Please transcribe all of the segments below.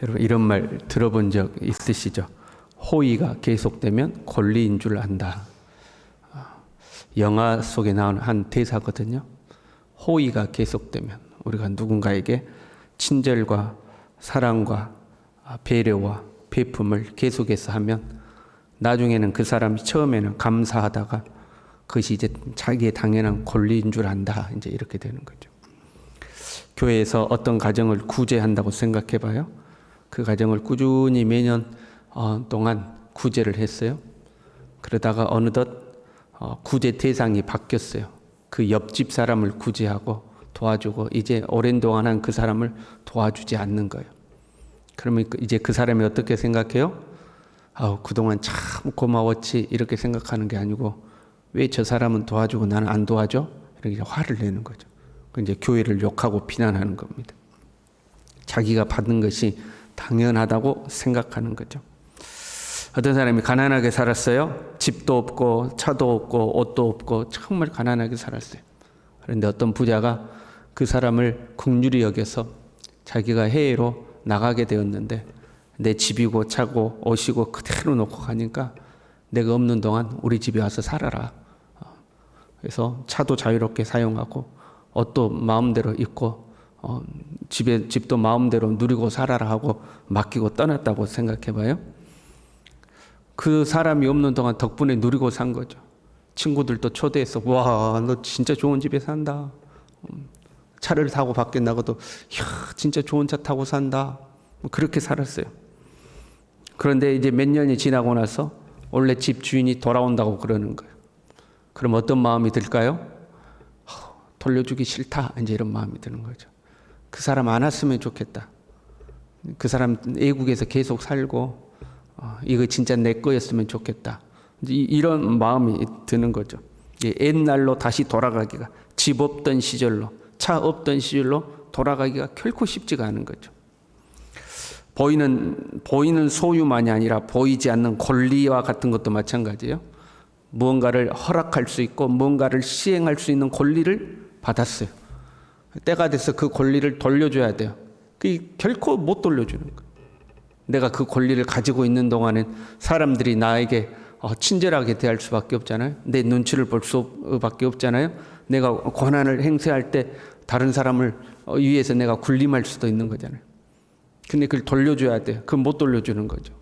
여러분 이런 말 들어본 적 있으시죠? 호의가 계속되면 권리인 줄 안다. 영화 속에 나오는 한 대사거든요. 호의가 계속되면 우리가 누군가에게 친절과 사랑과 배려와 베품을 계속해서 하면 나중에는 그 사람이 처음에는 감사하다가 그것이 이제 자기의 당연한 권리인 줄 안다. 이제 이렇게 되는 거죠. 교회에서 어떤 가정을 구제한다고 생각해 봐요. 그 가정을 꾸준히 매년 동안 구제를 했어요. 그러다가 어느덧 구제 대상이 바뀌었어요. 그 옆집 사람을 구제하고 도와주고 이제 오랜 동안 한 그 사람을 도와주지 않는 거예요. 그러면 이제 그 사람이 어떻게 생각해요? 그동안 참 고마웠지 이렇게 생각하는 게 아니고 왜 저 사람은 도와주고 나는 안 도와줘? 이렇게 화를 내는 거죠. 이제 교회를 욕하고 비난하는 겁니다. 자기가 받는 것이 당연하다고 생각하는 거죠. 어떤 사람이 가난하게 살았어요. 집도 없고 차도 없고 옷도 없고 정말 가난하게 살았어요. 그런데 어떤 부자가 그 사람을 긍휼히 여겨서 자기가 해외로 나가게 되었는데 내 집이고 차고 옷이고 그대로 놓고 가니까 내가 없는 동안 우리 집에 와서 살아라. 그래서 차도 자유롭게 사용하고 옷도 마음대로 입고 집도 마음대로 누리고 살아라 하고 맡기고 떠났다고 생각해 봐요. 그 사람이 없는 동안 덕분에 누리고 산 거죠. 친구들도 초대해서 와, 너 진짜 좋은 집에 산다. 차를 타고 밖에 나가도 이야, 진짜 좋은 차 타고 산다. 그렇게 살았어요. 그런데 이제 몇 년이 지나고 나서 원래 집 주인이 돌아온다고 그러는 거예요. 그럼 어떤 마음이 들까요? 돌려주기 싫다. 이제 이런 마음이 드는 거죠. 그 사람 안 왔으면 좋겠다. 그 사람 외국에서 계속 살고 이거 진짜 내 거였으면 좋겠다. 이런 마음이 드는 거죠. 옛날로 다시 돌아가기가 집 없던 시절로 차 없던 시절로 돌아가기가 결코 쉽지가 않은 거죠. 보이는 소유만이 아니라 보이지 않는 권리와 같은 것도 마찬가지예요. 무언가를 허락할 수 있고 무언가를 시행할 수 있는 권리를 받았어요. 때가 돼서 그 권리를 돌려줘야 돼요. 그게 결코 못 돌려주는 거예요. 내가 그 권리를 가지고 있는 동안엔 사람들이 나에게 친절하게 대할 수밖에 없잖아요. 내 눈치를 볼 수밖에 없잖아요. 내가 권한을 행사할 때 다른 사람을 위해서 내가 군림할 수도 있는 거잖아요. 근데 그걸 돌려줘야 돼요. 그걸 못 돌려주는 거죠.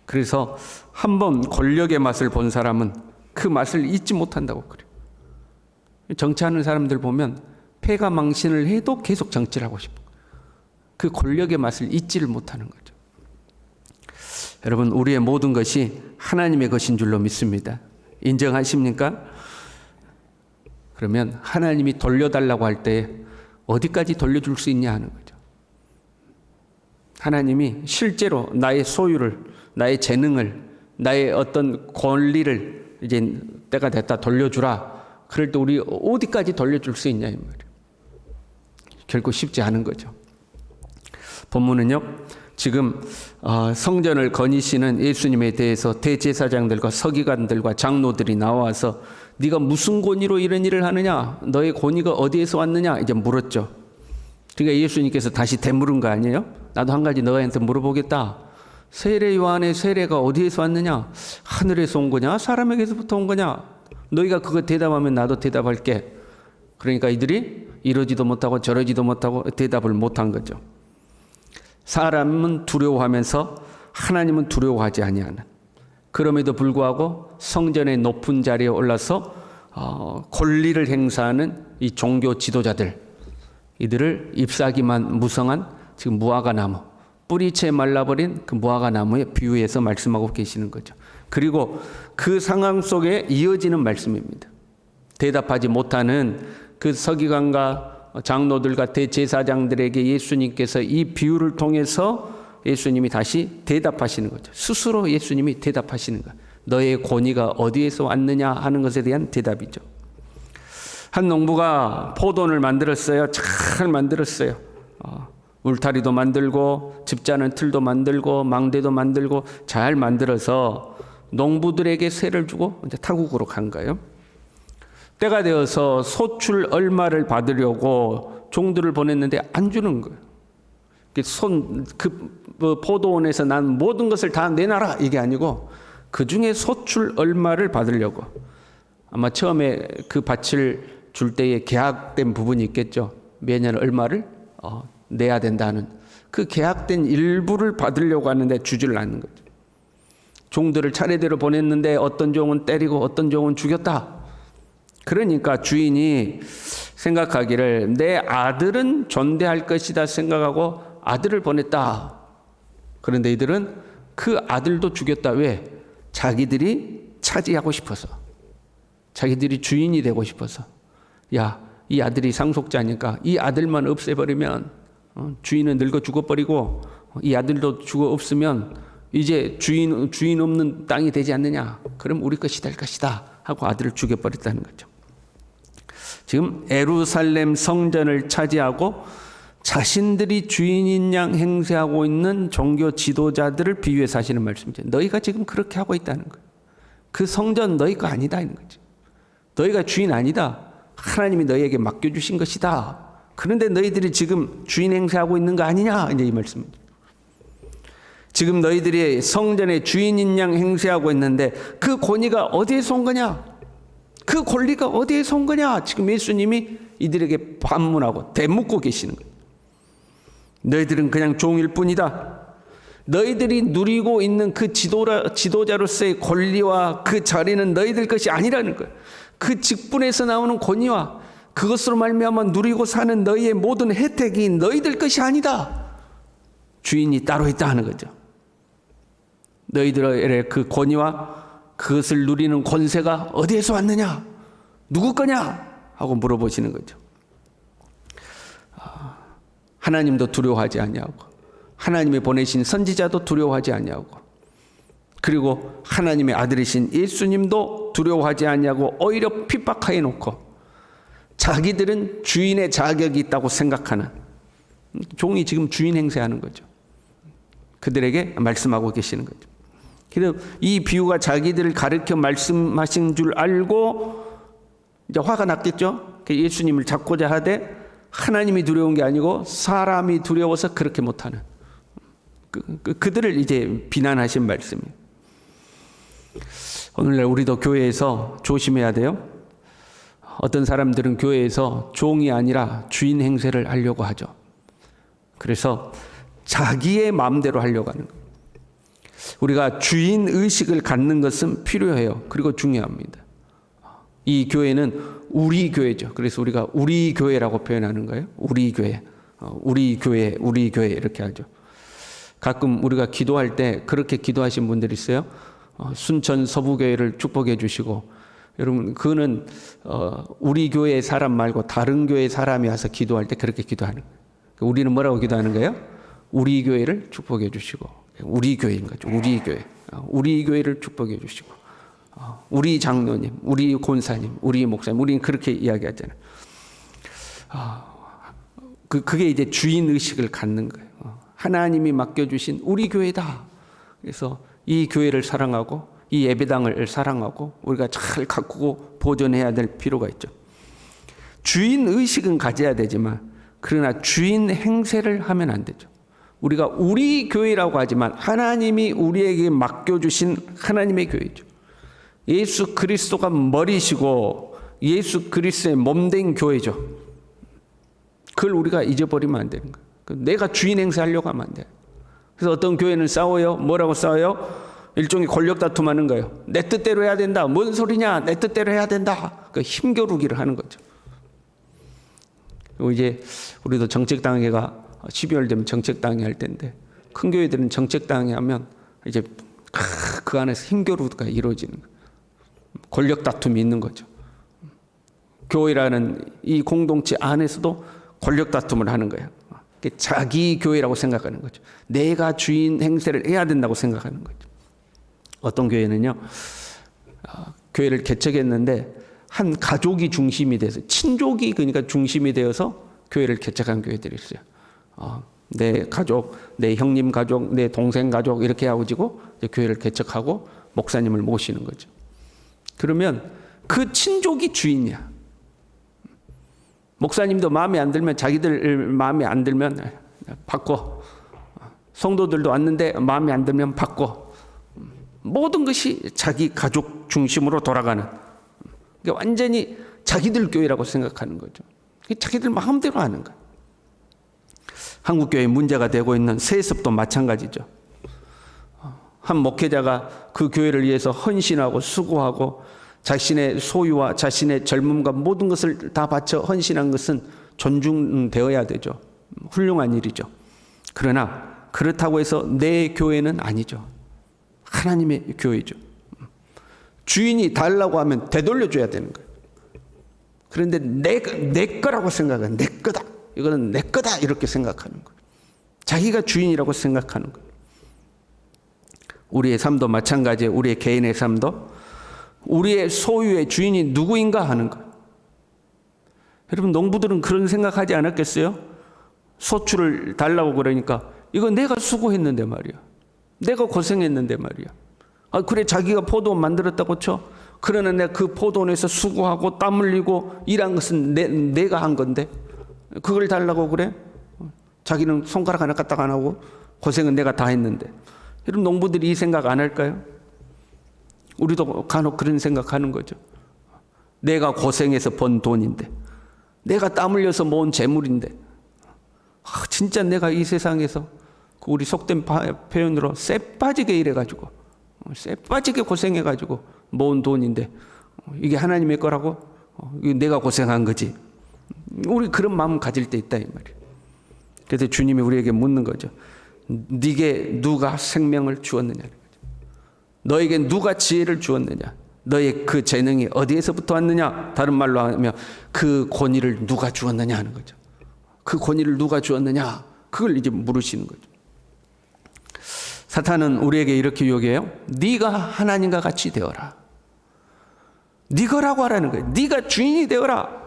그래서 한번 권력의 맛을 본 사람은 그 맛을 잊지 못한다고 그래요. 정치하는 사람들 보면 패가 망신을 해도 계속 정치를 하고 싶어. 그 권력의 맛을 잊지를 못하는 거죠. 여러분, 우리의 모든 것이 하나님의 것인 줄로 믿습니다. 인정하십니까? 그러면 하나님이 돌려달라고 할 때 어디까지 돌려줄 수 있냐 하는 거죠. 하나님이 실제로 나의 소유를, 나의 재능을, 나의 어떤 권리를 이제 때가 됐다 돌려주라. 그럴 때 우리 어디까지 돌려줄 수 있냐 이 말이에요. 결코 쉽지 않은 거죠. 본문은요, 지금 성전을 거니시는 예수님에 대해서 대제사장들과 서기관들과 장로들이 나와서 네가 무슨 권위로 이런 일을 하느냐? 너의 권위가 어디에서 왔느냐? 이제 물었죠. 그러니까 예수님께서 다시 되물은 거 아니에요? 나도 한 가지 너한테 물어보겠다. 세례 요한의 세례가 어디에서 왔느냐? 하늘에서 온 거냐? 사람에게서부터 온 거냐? 너희가 그거 대답하면 나도 대답할게. 그러니까 이들이 이러지도 못하고 저러지도 못하고 대답을 못한 거죠. 사람은 두려워하면서 하나님은 두려워하지 아니하는. 그럼에도 불구하고 성전의 높은 자리에 올라서 권리를 행사하는 이 종교 지도자들, 이들을 잎사귀만 무성한 지금 무화과 나무, 뿌리채 말라버린 그 무화과 나무에 비유해서 말씀하고 계시는 거죠. 그리고 그 상황 속에 이어지는 말씀입니다. 대답하지 못하는 그 서기관과 장로들과 대제사장들에게 예수님께서 이 비유를 통해서 예수님이 다시 대답하시는 거죠. 스스로 예수님이 대답하시는 거예요. 너의 권위가 어디에서 왔느냐 하는 것에 대한 대답이죠. 한 농부가 포도원을 만들었어요. 잘 만들었어요. 울타리도 만들고 집자는 틀도 만들고 망대도 만들고 잘 만들어서 농부들에게 세를 주고 이제 타국으로 간 거예요. 때가 되어서 소출 얼마를 받으려고 종들을 보냈는데 안 주는 거예요. 포도원에서 난 모든 것을 다 내놔라 이게 아니고 그 중에 소출 얼마를 받으려고. 아마 처음에 그 밭을 줄 때에 계약된 부분이 있겠죠. 매년 얼마를 내야 된다는 그 계약된 일부를 받으려고 하는데 주지를 않는 거죠. 종들을 차례대로 보냈는데 어떤 종은 때리고 어떤 종은 죽였다. 그러니까 주인이 생각하기를 내 아들은 존대할 것이다 생각하고 아들을 보냈다. 그런데 이들은 그 아들도 죽였다. 왜? 자기들이 차지하고 싶어서. 자기들이 주인이 되고 싶어서. 야, 이 아들이 상속자니까 이 아들만 없애버리면 주인은 늙어 죽어버리고 이 아들도 죽어 없으면 이제 주인 없는 땅이 되지 않느냐. 그럼 우리 것이 될 것이다 하고 아들을 죽여버렸다는 거죠. 지금 예루살렘 성전을 차지하고 자신들이 주인인 양 행세하고 있는 종교 지도자들을 비유해서 하시는 말씀이죠. 너희가 지금 그렇게 하고 있다는 거예요. 그 성전 너희 거 아니다 이런 거죠. 너희가 주인 아니다. 하나님이 너희에게 맡겨주신 것이다. 그런데 너희들이 지금 주인 행세하고 있는 거 아니냐 이제 이 말씀입니다. 지금 너희들이 성전의 주인인 양 행세하고 있는데 그 권위가 어디에서 온 거냐? 그 권리가 어디에서 온 거냐? 지금 예수님이 이들에게 반문하고 대묻고 계시는 거예요. 너희들은 그냥 종일 뿐이다. 너희들이 누리고 있는 그 지도자로서의 권리와 그 자리는 너희들 것이 아니라는 거예요. 그 직분에서 나오는 권위와 그것으로 말미암아 누리고 사는 너희의 모든 혜택이 너희들 것이 아니다. 주인이 따로 있다 하는 거죠. 너희들의 그 권위와 그것을 누리는 권세가 어디에서 왔느냐? 누구 거냐? 하고 물어보시는 거죠. 하나님도 두려워하지 아니하고 하나님이 보내신 선지자도 두려워하지 아니하고 그리고 하나님의 아들이신 예수님도 두려워하지 아니하고 오히려 핍박하여 놓고 자기들은 주인의 자격이 있다고 생각하는 종이 지금 주인 행세하는 거죠. 그들에게 말씀하고 계시는 거죠. 그래서 이 비유가 자기들을 가르쳐 말씀하신 줄 알고 이제 화가 났겠죠. 예수님을 잡고자 하되 하나님이 두려운 게 아니고 사람이 두려워서 그렇게 못하는 그들을 이제 비난하신 말씀이에요. 오늘날 우리도 교회에서 조심해야 돼요. 어떤 사람들은 교회에서 종이 아니라 주인 행세를 하려고 하죠. 그래서 자기의 마음대로 하려고 하는 거예요. 우리가 주인 의식을 갖는 것은 필요해요. 그리고 중요합니다. 이 교회는 우리 교회죠. 그래서 우리가 우리 교회라고 표현하는 거예요. 우리 교회, 우리 교회, 우리 교회 이렇게 하죠. 가끔 우리가 기도할 때 그렇게 기도하신 분들이 있어요. 순천 서부교회를 축복해 주시고 여러분 그거는 우리 교회 사람 말고 다른 교회 사람이 와서 기도할 때 그렇게 기도하는 거예요. 우리는 뭐라고 기도하는 거예요? 우리 교회를 축복해 주시고 우리 교회인 거죠. 우리 교회. 우리 교회를 축복해 주시고 우리 장로님, 우리 권사님, 우리 목사님, 우리는 그렇게 이야기하잖아요. 그게 이제 주인 의식을 갖는 거예요. 하나님이 맡겨주신 우리 교회다. 그래서 이 교회를 사랑하고 이 예배당을 사랑하고 우리가 잘 가꾸고 보존해야 될 필요가 있죠. 주인 의식은 가져야 되지만 그러나 주인 행세를 하면 안 되죠. 우리가 우리 교회라고 하지만 하나님이 우리에게 맡겨주신 하나님의 교회죠. 예수 그리스도가 머리시고 예수 그리스도의 몸된 교회죠. 그걸 우리가 잊어버리면 안 되는 거예요. 내가 주인 행세하려고 하면 안 돼요. 그래서 어떤 교회는 싸워요. 뭐라고 싸워요? 일종의 권력 다툼하는 거예요. 내 뜻대로 해야 된다. 뭔 소리냐? 내 뜻대로 해야 된다. 그 힘겨루기를 하는 거죠. 그리고 이제 우리도 정책당회가 12월 되면 정책당회 할 때인데 큰 교회들은 정책당회 하면 이제 그 안에서 힘겨루기가 이루어지는 거예요. 권력 다툼이 있는 거죠. 교회라는 이 공동체 안에서도 권력 다툼을 하는 거예요. 자기 교회라고 생각하는 거죠. 내가 주인 행세를 해야 된다고 생각하는 거죠. 어떤 교회는요, 교회를 개척했는데 한 가족이 중심이 돼서 친족이 그러니까 중심이 되어서 교회를 개척한 교회들이 있어요. 내 가족, 내 형님 가족, 내 동생 가족 이렇게 하고지고 교회를 개척하고 목사님을 모시는 거죠. 그러면 그 친족이 주인이야. 목사님도 마음에 안 들면 자기들 마음에 안 들면 바꿔. 성도들도 왔는데 마음에 안 들면 바꿔. 모든 것이 자기 가족 중심으로 돌아가는, 그러니까 완전히 자기들 교회라고 생각하는 거죠. 자기들 마음대로 하는 거예요. 한국교회에 문제가 되고 있는 세습도 마찬가지죠. 한 목회자가 그 교회를 위해서 헌신하고 수고하고 자신의 소유와 자신의 젊음과 모든 것을 다 바쳐 헌신한 것은 존중되어야 되죠. 훌륭한 일이죠. 그러나 그렇다고 해서 내 교회는 아니죠. 하나님의 교회죠. 주인이 달라고 하면 되돌려줘야 되는 거예요. 그런데 내 거라고 생각은 내 거다. 이거는 내 거다. 이렇게 생각하는 거예요. 자기가 주인이라고 생각하는 거예요. 우리의 삶도 마찬가지예요. 우리의 개인의 삶도 우리의 소유의 주인이 누구인가 하는 거예요. 여러분, 농부들은 그런 생각하지 않았겠어요? 소출을 달라고 그러니까 이거 내가 수고했는데 말이야. 내가 고생했는데 말이야. 아, 그래, 자기가 포도원 만들었다고 쳐. 그러나 내가 그 포도원에서 수고하고 땀 흘리고 일한 것은 내가 한 건데 그걸 달라고 그래? 자기는 손가락 하나 까딱 안 하고 고생은 내가 다 했는데. 여러분, 농부들이 이 생각 안 할까요? 우리도 간혹 그런 생각하는 거죠. 내가 고생해서 번 돈인데, 내가 땀 흘려서 모은 재물인데, 진짜 내가 이 세상에서 우리 속된 표현으로 쎄 빠지게 일해가지고, 쎄 빠지게 고생해가지고 모은 돈인데 이게 하나님의 거라고? 이게 내가 고생한 거지. 우리 그런 마음 가질 때 있다 이 말이에요. 그래서 주님이 우리에게 묻는 거죠. 네게 누가 생명을 주었느냐. 너에게 누가 지혜를 주었느냐. 너의 그 재능이 어디에서부터 왔느냐. 다른 말로 하면 그 권위를 누가 주었느냐 하는 거죠. 그 권위를 누가 주었느냐. 그걸 이제 물으시는 거죠. 사탄은 우리에게 이렇게 요구해요. 네가 하나님과 같이 되어라. 네 거라고 하라는 거예요. 네가 주인이 되어라.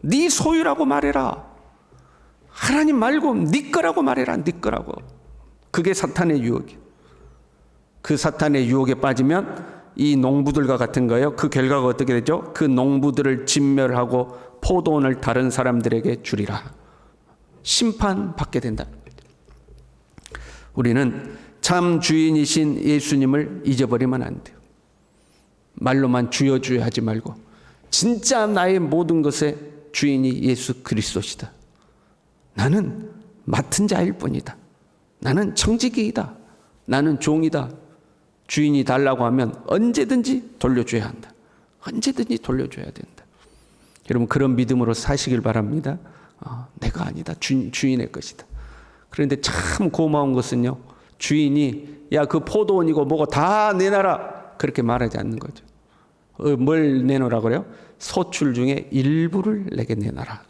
네 소유라고 말해라. 하나님 말고 네 거라고 말해라. 네 거라고. 그게 사탄의 유혹이에요. 그 사탄의 유혹에 빠지면 이 농부들과 같은 거예요. 그 결과가 어떻게 되죠? 그 농부들을 진멸하고 포도원을 다른 사람들에게 주리라. 심판받게 된다. 우리는 참 주인이신 예수님을 잊어버리면 안 돼요. 말로만 주여 주여 하지 말고 진짜 나의 모든 것의 주인이 예수 그리스도시다. 나는 맡은 자일 뿐이다. 나는 청지기이다. 나는 종이다. 주인이 달라고 하면 언제든지 돌려줘야 한다. 언제든지 돌려줘야 된다. 여러분, 그런 믿음으로 사시길 바랍니다. 내가 아니다. 주인의 것이다. 그런데 참 고마운 것은요, 주인이 야, 그 포도원이고 뭐고 다 내놔라 그렇게 말하지 않는 거죠. 뭘 내놓으라 그래요? 소출 중에 일부를 내게 내놔라.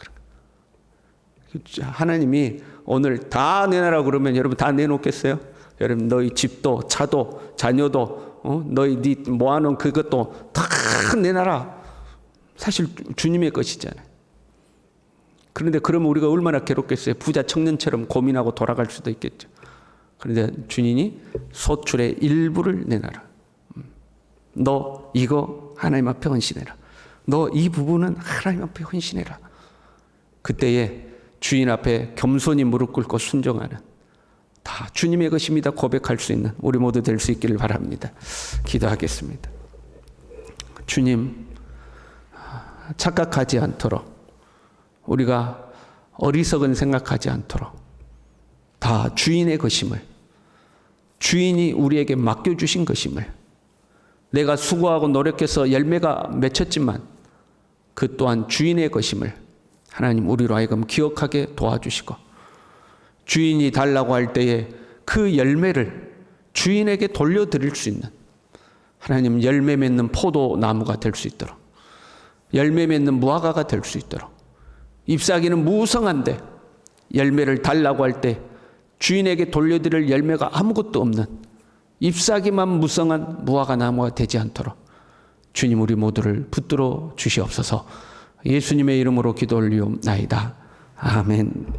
하나님이 오늘 다 내놔라 그러면 여러분 다 내놓겠어요? 여러분, 너희 집도 차도 자녀도 너희 네 모아놓은 그것도 다 내놔라. 사실 주님의 것이잖아요. 그런데 그러면 우리가 얼마나 괴롭겠어요? 부자 청년처럼 고민하고 돌아갈 수도 있겠죠. 그런데 주님이 소출의 일부를 내놔라. 너 이거 하나님 앞에 헌신해라. 너 이 부분은 하나님 앞에 헌신해라. 그때에 주인 앞에 겸손히 무릎 꿇고 순종하는, 다 주님의 것입니다 고백할 수 있는 우리 모두 될 수 있기를 바랍니다. 기도하겠습니다. 주님, 착각하지 않도록, 우리가 어리석은 생각하지 않도록 다 주인의 것임을, 주인이 우리에게 맡겨주신 것임을, 내가 수고하고 노력해서 열매가 맺혔지만 그 또한 주인의 것임을 하나님 우리로 하여금 기억하게 도와주시고, 주인이 달라고 할 때에 그 열매를 주인에게 돌려드릴 수 있는, 하나님 열매 맺는 포도나무가 될 수 있도록, 열매 맺는 무화과가 될 수 있도록, 잎사귀는 무성한데 열매를 달라고 할 때 주인에게 돌려드릴 열매가 아무것도 없는 잎사귀만 무성한 무화과 나무가 되지 않도록 주님 우리 모두를 붙들어 주시옵소서. 예수님의 이름으로 기도 올리옵나이다. 아멘.